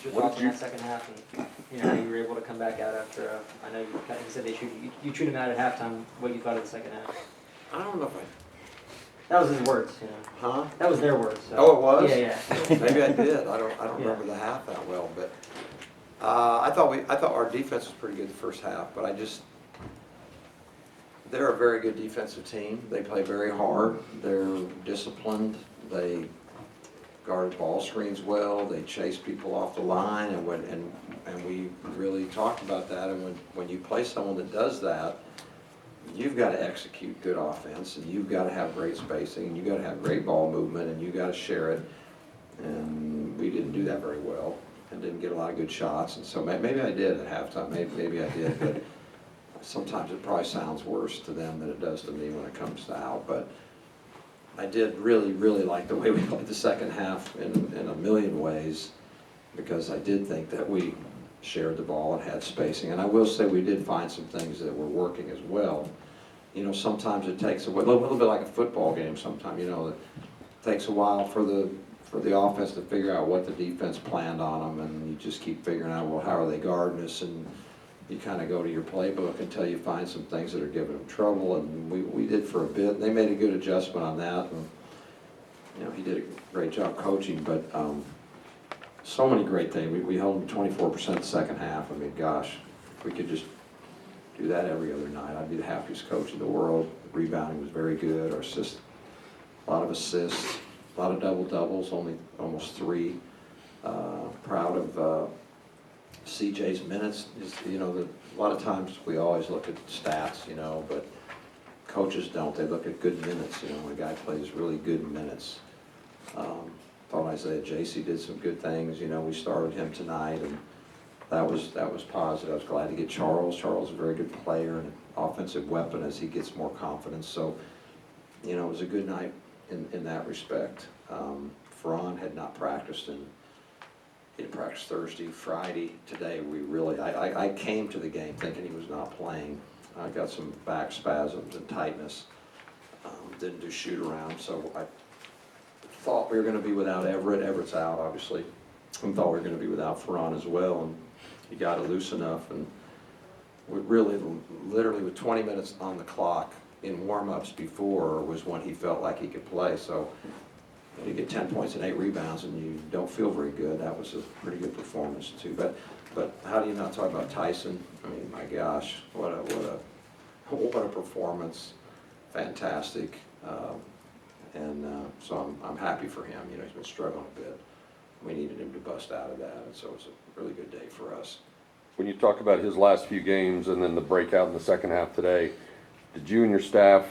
Your What thoughts did on that second half, and you were able to come back out after. I know you said you chewed him out at halftime. What you thought of the second half? I don't know if That was his words. Huh? That was their words. So. Oh, it was? Yeah. Maybe I did. I don't Yeah. remember the half that well, but I thought our defense was pretty good the first half, but they're a very good defensive team. They play very hard. They're disciplined. They guard ball screens well. They chase people off the line, and we really talked about that. And when you play someone that does that, you've got to execute good offense, and you've got to have great spacing, and you've got to have great ball movement, and you've got to share it. And we didn't do that very well, and didn't get a lot of good shots. And so maybe I did at halftime. Maybe I did, but sometimes it probably sounds worse to them than it does to me when it comes to out. But I did really, really like the way we played the second half in a million ways, because I did think that we shared the ball and had spacing. And I will say we did find some things that were working as well. Sometimes it takes a little bit like a football game sometimes, it takes a while for the offense to figure out what the defense planned on them, and you just keep figuring out, well, how are they guarding us? And you kind of go to your playbook until you find some things that are giving them trouble, and we did for a bit. They made a good adjustment on that, and he did a great job coaching, but so many great things. We held them 24% the second half. I mean, gosh, if we could just do that every other night, I'd be the happiest coach in the world. The rebounding was very good. Our assists, a lot of assists, a lot of double-doubles, only almost 3. Proud of CJ's minutes. A lot of times we always look at stats, but coaches don't. They look at good minutes, when a guy plays really good minutes. Thought Isaiah J.C. did some good things. We started him tonight, and that was positive. I was glad to get Charles. Charles is a very good player and an offensive weapon as he gets more confidence. So, it was a good night in that respect. Ferran had not practiced, and he didn't practice Thursday, Friday. Today, I came to the game thinking he was not playing. I got some back spasms and tightness. Didn't do shoot around, so I thought we were going to be without Everett. Everett's out, obviously. I thought we were going to be without Ferran as well, and he got it loose enough. And we literally with 20 minutes on the clock in warm-ups before was when he felt like he could play. So you get 10 points and 8 rebounds and you don't feel very good. That was a pretty good performance too. But how do you not talk about Tyson? I mean, my gosh, what a performance! Fantastic. So I'm happy for him. He's been struggling a bit. We needed him to bust out of that, and so it was a really good day for us. When you talk about his last few games and then the breakout in the second half today, did you and your staff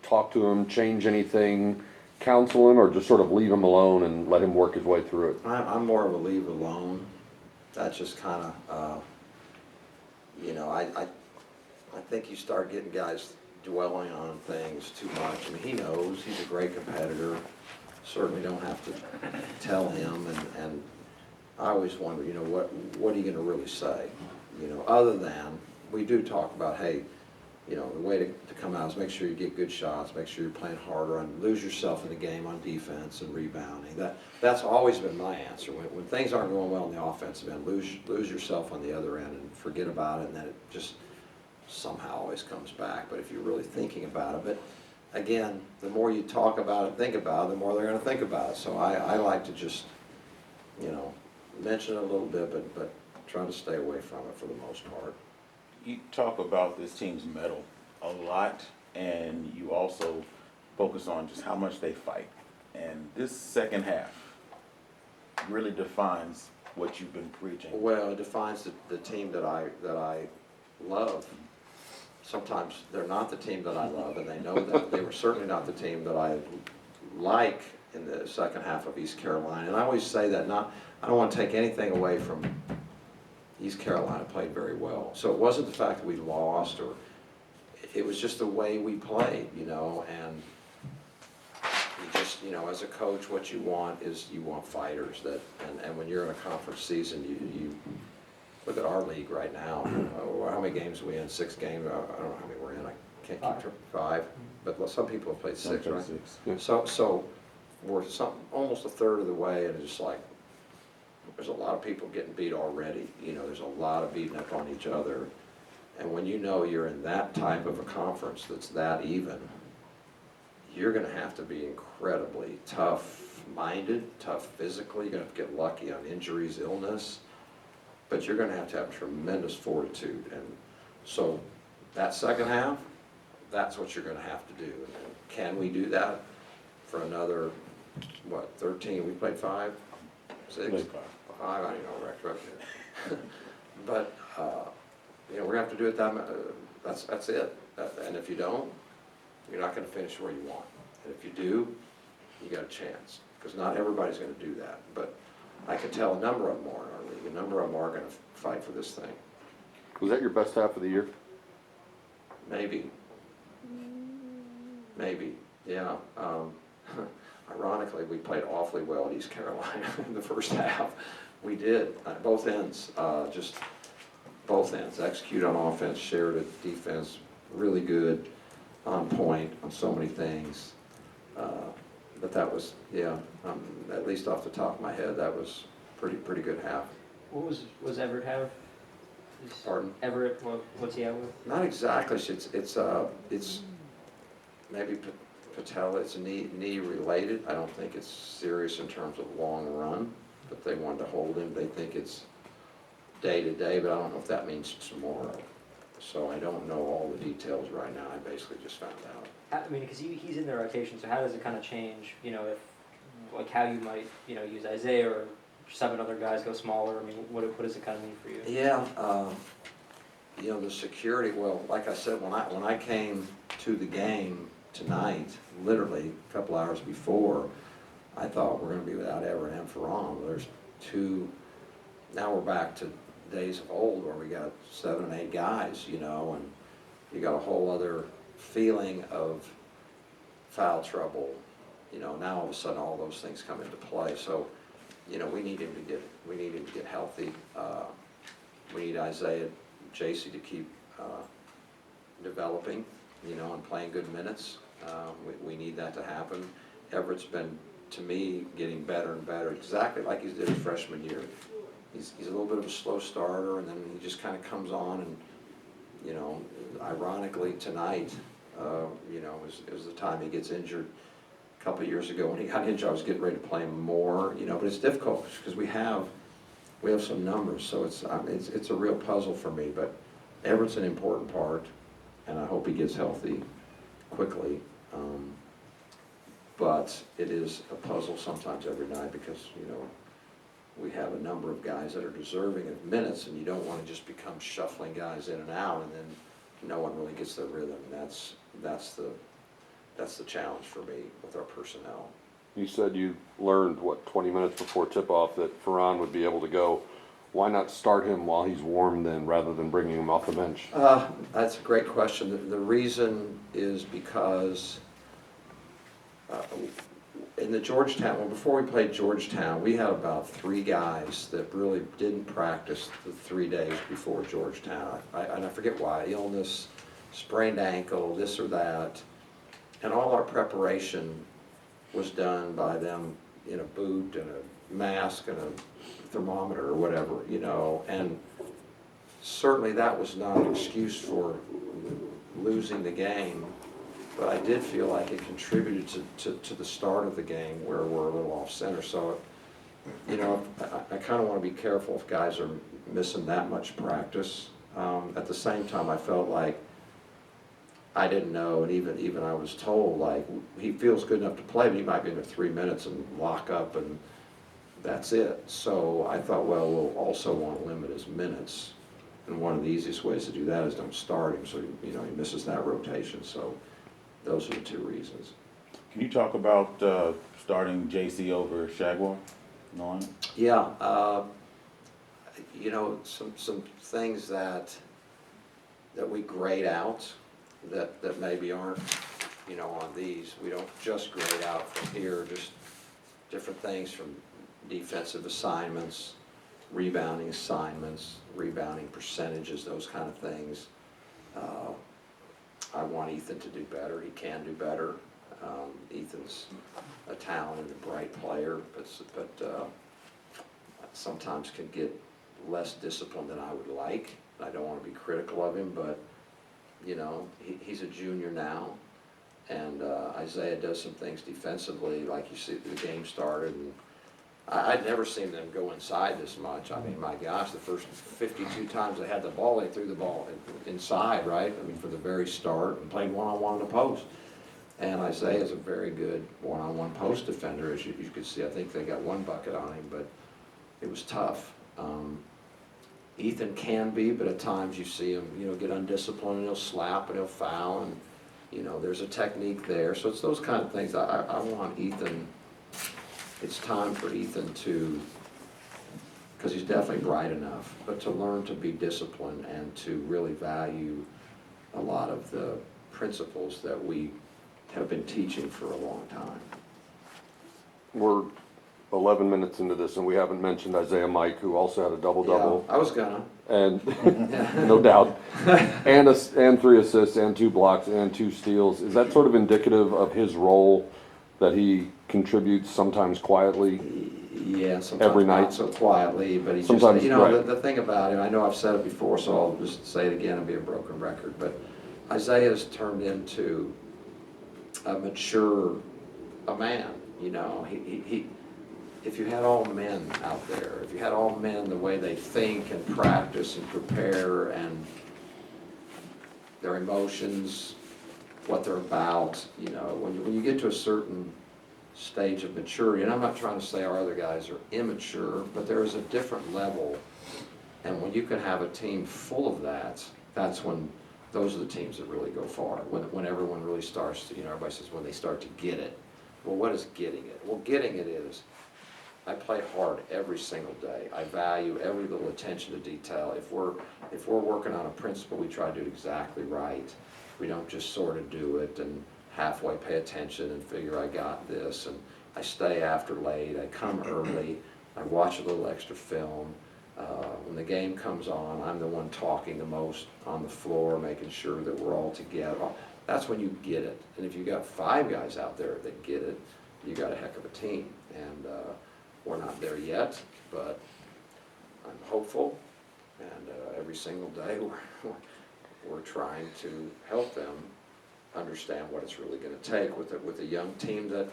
talk to him, change anything, counsel him, or just sort of leave him alone and let him work his way through it? I'm more of a leave alone. That's just kind of, I think you start getting guys dwelling on things too much. I mean, he knows he's a great competitor. Certainly don't have to tell him, and I always wonder, what are you going to really say? Other than we do talk about, hey, the way to come out is make sure you get good shots, make sure you're playing harder, and lose yourself in the game on defense and rebounding. That's always been my answer. When things aren't going well in the offensive end, lose yourself on the other end and forget about it, and then it just somehow always comes back. But if you're really thinking about it, but again, the more you talk about it, think about it, the more they're going to think about it. So I like to just, mention it a little bit, but try to stay away from it for the most part. You talk about this team's mettle a lot, and you also focus on just how much they fight. And this second half really defines what you've been preaching. Well, it defines the team that I love. Sometimes they're not the team that I love, and they know that. They were certainly not the team that I like in the second half of East Carolina. And I always say that I don't want to take anything away from East Carolina. Played very well. So it wasn't the fact that we lost, or it was just the way we played, and you just, as a coach, what you want is you want fighters and when you're in a conference season, you look at our league right now. How many games are we in? 6 games? I don't know how many we're in. I can't keep track. 5. But some people have played 6, right? 6. Yeah. So we're almost a third of the way, and it's just like, there's a lot of people getting beat already. You know, there's a lot of beating up on each other. And when you know you're in that type of a conference that's that even, you're gonna have to be incredibly tough-minded, tough physically. You're gonna have to get lucky on injuries, illness, but you're gonna have to have tremendous fortitude. And so that second half, that's what you're gonna have to do. And can we do that for another, what, 13? We played 5, 6, Played 5. 5. I don't know, Rex. But you know, we're gonna have to do it that's it. And if you don't, you're not gonna finish where you want. And if you do, you got a chance, because not everybody's gonna do that. But I can tell a number of them are in our league. A number of them are gonna fight for this thing. Was that your best half of the year? Maybe. Maybe, yeah. Ironically, we played awfully well at East Carolina in the first half. We did, both ends, just both ends. Execute on offense, shared it, defense, really good, on point on so many things. But that was, yeah, at least off the top of my head, that was pretty good half. What was Everett have? Pardon? Everett, what's he out with? Not exactly. It's maybe patella. It's knee related. I don't think it's serious in terms of long run, but they wanted to hold him. They think it's day to day, but I don't know if that means tomorrow. So I don't know all the details right now. I basically just found out. I mean, because he's in the rotation, so how does it kind of change, you know, if, like how you might, you know, use Isaiah or 7 other guys go smaller? I mean, what does it kind of mean for you? Yeah, you know, the security, well, like I said, when I came to the game tonight, literally a couple hours before, I thought we're gonna be without Everett and Ferran. There's 2, now we're back to days of old where we got 7 and 8 guys, you know, and you got a whole other feeling of foul trouble. You know, now all of a sudden all those things come into play. So, you know, we need him to get healthy. We need Isaiah, JC to keep developing, you know, and playing good minutes. We need that to happen. Everett's been, to me, getting better and better, exactly like he did his freshman year. He's a little bit of a slow starter, and then he just kind of comes on, and, you know, ironically tonight, you know, is the time he gets injured. A couple of years ago when he got injured, I was getting ready to play him more, you know, but it's difficult because we have some numbers, so it's a real puzzle for me. But Everett's an important part, and I hope he gets healthy quickly. But it is a puzzle sometimes every night because, you know, we have a number of guys that are deserving of minutes, and you don't want to just become shuffling guys in and out, and then no one really gets their rhythm. That's the challenge for me with our personnel. You said you learned, 20 minutes before tip-off that Ferran would be able to go. Why not start him while he's warm then, rather than bringing him off the bench? That's a great question. The reason is because in the Georgetown, well, before we played Georgetown, we had about 3 guys that really didn't practice the 3 days before Georgetown. And I forget why, illness, sprained ankle, this or that. And all our preparation was done by them in a boot and a mask and a thermometer or whatever, you know. And certainly that was not an excuse for losing the game, but I did feel like it contributed to the start of the game where we're a little off center. So, you know, I kind of want to be careful if guys are missing that much practice. At the same time, I felt like I didn't know, and even I was told, like, he feels good enough to play, but he might be in there 3 minutes and lock up, and that's it. So I thought, well, we'll also want to limit his minutes, and one of the easiest ways to do that is don't start him, so, you know, he misses that rotation. So those are the 2 reasons. Can you talk about starting JC over Shagwar? No? Yeah, you know, some things that we grade out that maybe aren't, you know, on these. We don't just grade out from here, just different things from defensive assignments, rebounding percentages, those kind of things. I want Ethan to do better. He can do better. Ethan's a talented and bright player, but sometimes can get less disciplined than I would like. I don't want to be critical of him, but, you know, he's a junior now. And Isaiah does some things defensively, like you see the game started, and I'd never seen them go inside this much. I mean, my gosh, the first 52 times they had the ball, they threw the ball inside, right? I mean, for the very start, and played one-on-one in the post. And Isaiah is a very good one-on-one post defender, as you could see. I think they got one bucket on him, but it was tough. Ethan can be, but at times you see him, you know, get undisciplined, and he'll slap and he'll foul, and, you know, there's a technique there. So it's those kind of things. I want Ethan, it's time for Ethan to, because he's definitely bright enough, but to learn to be disciplined and to really value a lot of the principles that we have been teaching for a long time. We're 11 minutes into this, and we haven't mentioned Isaiah Mike, who also had a double-double. Yeah, I was gonna. And, no doubt, and 3 assists, and 2 blocks, and 2 steals. Is that sort of indicative of his role, that he contributes sometimes quietly? Yeah, sometimes Every night. not so quietly, but he Sometimes, just, you know, right. the thing about him, I know I've said it before, so I'll just say it again and be a broken record, but Isaiah's turned into a mature, a man, you know. He if you had all men out there, if you had all men the way they think and practice and prepare and their emotions, what they're about, you know, when you get to a certain stage of maturity, and I'm not trying to say our other guys are immature, but there is a different level, and when you can have a team full of that, that's when those are the teams that really go far, when everyone really starts to, you know, everybody says when they start to get it. Well, what is getting it? Well, getting it is, I play hard every single day. I value every little attention to detail. If we're working on a principle, we try to do it exactly right. We don't just sort of do it and halfway pay attention and figure I got this, and I stay after late, I come early, I watch a little extra film. When the game comes on, I'm the one talking the most on the floor, making sure that we're all together. That's when you get it. And if you got 5 guys out there that get it, you got a heck of a team. And we're not there yet, but I'm hopeful, and every single day we're trying to help them understand what it's really going to take with a young team that,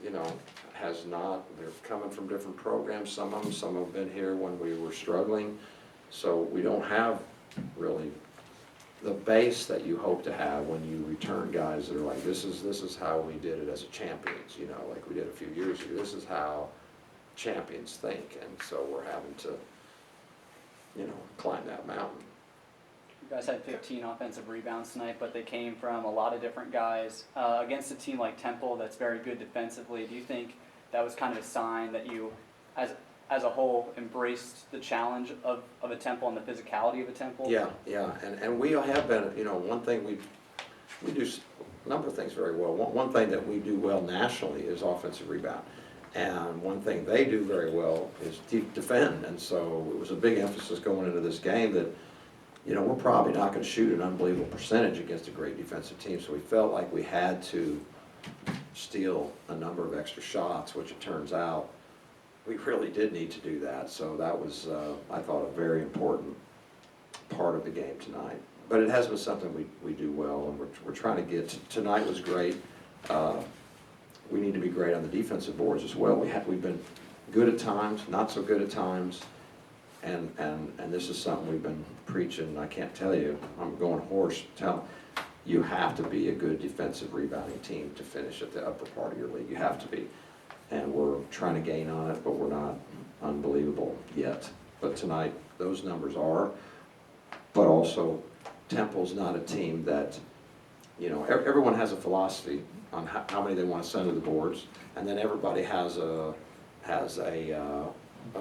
you know, has not, they're coming from different programs, some of them have been here when we were struggling, so we don't have really the base that you hope to have when you return guys that are like, this is how we did it as a champions, you know, like we did a few years ago. This is how champions think, and so we're having to, you know, climb that mountain. You guys had 15 offensive rebounds tonight, but they came from a lot of different guys. Against a team like Temple that's very good defensively, do you think that was kind of a sign that you, as a whole, embraced the challenge of a Temple and the physicality of a Temple? Yeah, and we have been, you know, one thing we do a number of things very well. One thing that we do well nationally is offensive rebound. And one thing they do very well is defend. And so it was a big emphasis going into this game that, you know, we're probably not going to shoot an unbelievable percentage against a great defensive team. So we felt like we had to steal a number of extra shots, which it turns out we really did need to do that. So that was, I thought, a very important part of the game tonight. But it has been something we do well, and we're trying to get to. Tonight was great. We need to be great on the defensive boards as well. We've been good at times, not so good at times, and this is something we've been preaching. I can't tell you, I'm going hoarse. You have to be a good defensive rebounding team to finish at the upper part of your league. You have to be, and we're trying to gain on it, but we're not unbelievable yet. But tonight, those numbers are. But also, Temple's not a team that, you know, everyone has a philosophy on how many they want to send to the boards, and then everybody has a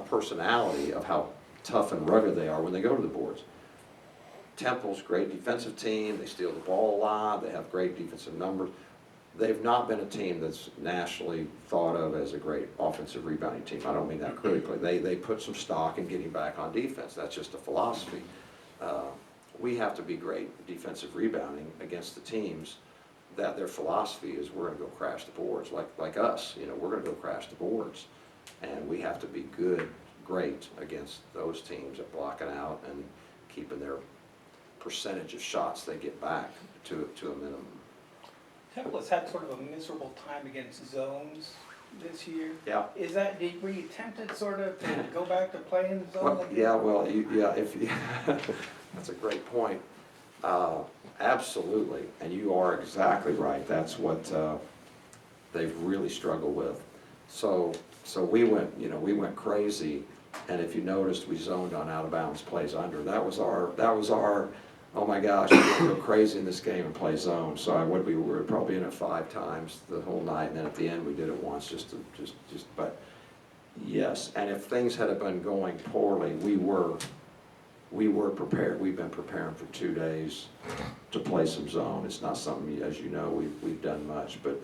personality of how tough and rugged they are when they go to the boards. Temple's a great defensive team. They steal the ball a lot. They have great defensive numbers. They've not been a team that's nationally thought of as a great offensive rebounding team. I don't mean that critically. They put some stock in getting back on defense. That's just a philosophy. We have to be great defensive rebounding against the teams that their philosophy is we're going to go crash the boards, like us. You know, we're going to go crash the boards, and we have to be good great against those teams at blocking out and keeping their percentage of shots they get back to a minimum. Temple has had sort of a miserable time against zones this year. Yeah. Is that, were you tempted sort of to go back to playing zone? Well, again? yeah, well, if you, that's a great point. Absolutely, and you are exactly right. That's what they've really struggled with. So we went crazy, and if you noticed, we zoned on out of bounds plays under. That was our. Oh my gosh, we're gonna go crazy in this game and play zone. So we were probably in it 5 times the whole night, and then at the end we did it once, but yes. And if things had been going poorly, we were prepared. We've been preparing for 2 days to play some zone. It's not something, as you know, we've done much, but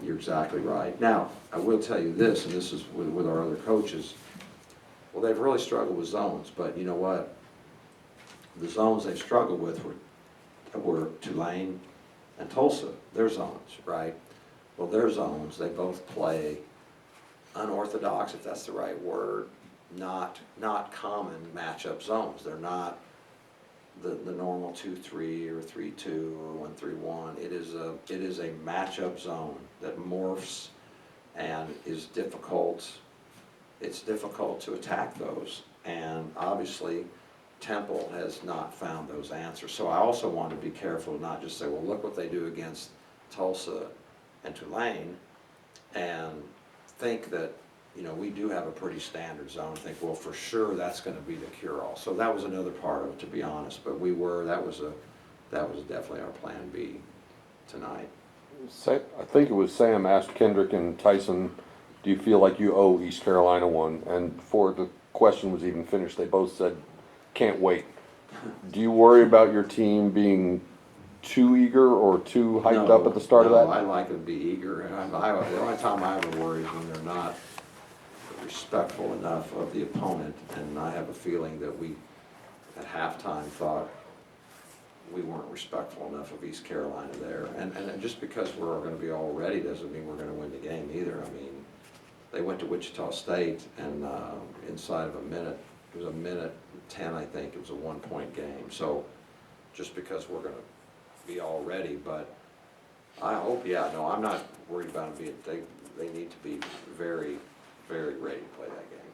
you're exactly right. Now, I will tell you this, and this is with our other coaches. Well, they've really struggled with zones, but you know what? The zones they struggled with were Tulane and Tulsa. Their zones, right? Well, their zones, they both play unorthodox, if that's the right word, not common matchup zones. They're not the normal 2-3 or 3-2 or 1-3-1. It is a matchup zone that morphs and is difficult. It's difficult to attack those, and obviously Temple has not found those answers. So I also want to be careful to not just say, well, look what they do against Tulsa and Tulane, and think that, we do have a pretty standard zone. Think, well, for sure that's going to be the cure-all. So that was another part of it, to be honest. But that was definitely our plan B tonight. I think it was Sam asked Kendrick and Tyson, do you feel like you owe East Carolina one? And before the question was even finished, they both said, can't wait. Do you worry about your team being too eager or too hyped up at the start of that? No, I like them to be eager. And the only time I ever worry is when they're not respectful enough of the opponent. And I have a feeling that we, at halftime, thought we weren't respectful enough of East Carolina there. And just because we're going to be all ready doesn't mean we're going to win the game either. I mean, they went to Wichita State, and inside of a minute, it was a minute 10, I think. It was a 1-point game. So just because we're going to be all ready, but I hope, I'm not worried about them being, they need to be very, very ready to play that game.